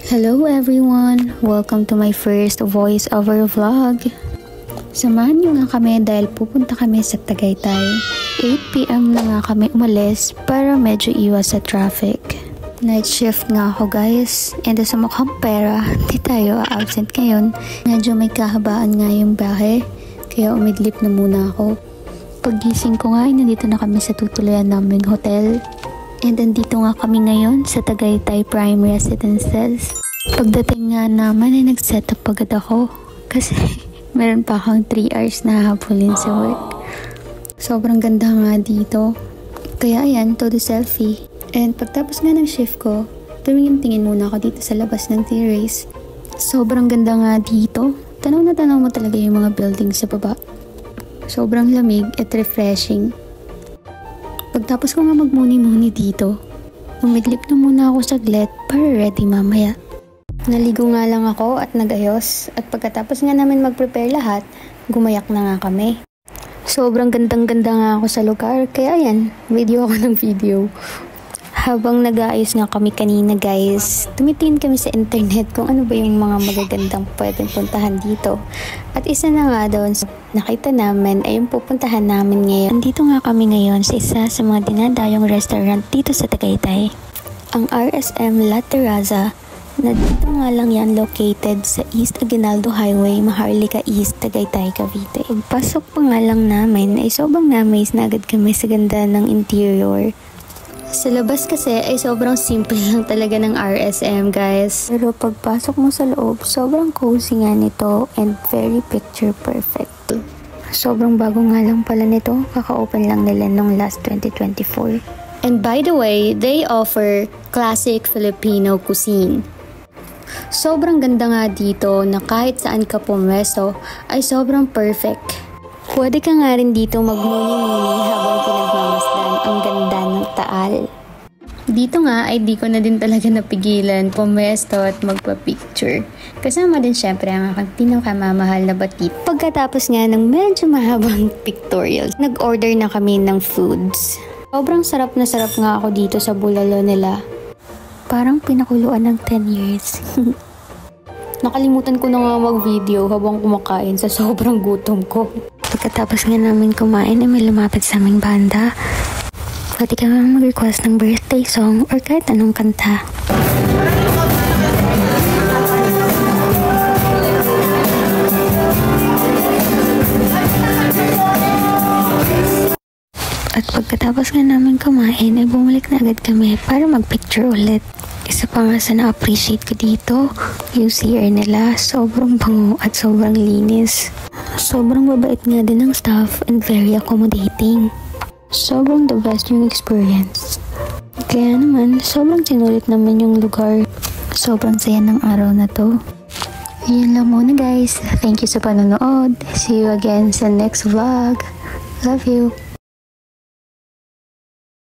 Hello everyone! Welcome to my first voiceover vlog. Samahan niyo nga kami dahil pupunta kami sa Tagaytay. 8 PM na nga kami umalis para medyo iwas sa traffic. Night shift nga ako guys, and sa mukhang pera, di tayo absent ngayon. Medyo may kahabaan nga yung bahay, kaya umidlip na muna ako. Paggising ko nga ay nandito na kami sa tutuluyan naming hotel. And andito nga kami ngayon sa Tagaytay Prime Residences. Pagdating nga naman ay nag-set up agad ako kasi meron pa akong 3 hours na habulin sa work. Sobrang ganda nga dito. Kaya ayan, todo selfie. And pagtapos nga ng shift ko, tumingin-tingin muna ako dito sa labas ng terrace. Sobrang ganda nga dito. Tanaw na tanaw mo talaga yung mga buildings sa baba. Sobrang lamig at refreshing. Pagtapos ko nga magmuni-muni dito, umidlip na muna ako saglit para ready mamaya. Naligo nga lang ako at nagayos, at pagkatapos nga namin mag-prepare lahat, gumayak na nga kami. Sobrang gandang-ganda nga ako sa lugar, kaya yan, video ako ng video. Habang nag-aayos nga kami kanina guys, tumitingin kami sa internet kung ano ba yung mga magagandang pwedeng puntahan dito. At isa na nga doon nakita namin ay yung pupuntahan namin ngayon. Andito nga kami ngayon sa isa sa mga dinadayong restaurant dito sa Tagaytay. Ang RSM La Terraza, na dito nga lang yan located sa East Aguinaldo Highway, Maharlika East, Tagaytay, Cavite. Pagpasok pa nga lang namin ay sobrang na-amaze na agad kami sa ganda ng interior. Sa labas kasi ay sobrang simple lang talaga ng RSM guys. Pero pagpasok mo sa loob, sobrang cozy nga nito and very picture perfect. Sobrang bago nga lang pala nito, kaka-open lang nila nung last 2024. And by the way, they offer classic Filipino cuisine. Sobrang ganda nga dito na kahit saan ka pumwesto ay sobrang perfect. Pwede ka nga rin dito magmuni-muni habang pinagmamasdan ang ganda ng Taal. Dito nga ay di ko na din talaga napigilan pumwesto at magpa-picture. Kasama din syempre ang aking pinakamamahal na batik. Pagkatapos nga ng medyo mahabang pictorial, nag-order na kami ng foods. Sobrang sarap na sarap nga ako dito sa bulalo nila. Parang pinakuluan ng 10 years. Nakalimutan ko na nga mag-video habang kumakain sa sobrang gutom ko. Pagkatapos nga namin kumain ay may lumapit sa aming banda. Pwede ka mag-request ng birthday song or kahit anong kanta. At pagkatapos nga namin kumain ay bumalik na agad kami para mag-picture ulit. Isa pa nga sa na-appreciate ko dito, yung CR nila, sobrang bango at sobrang linis. Sobrang mabait nga din ng staff and very accommodating. Sobrang the best yung experience. Kaya naman, sobrang sinulit naman yung lugar. Sobrang saya ng araw na to. Yun lang muna guys. Thank you sa panonood. See you again sa next vlog. Love you.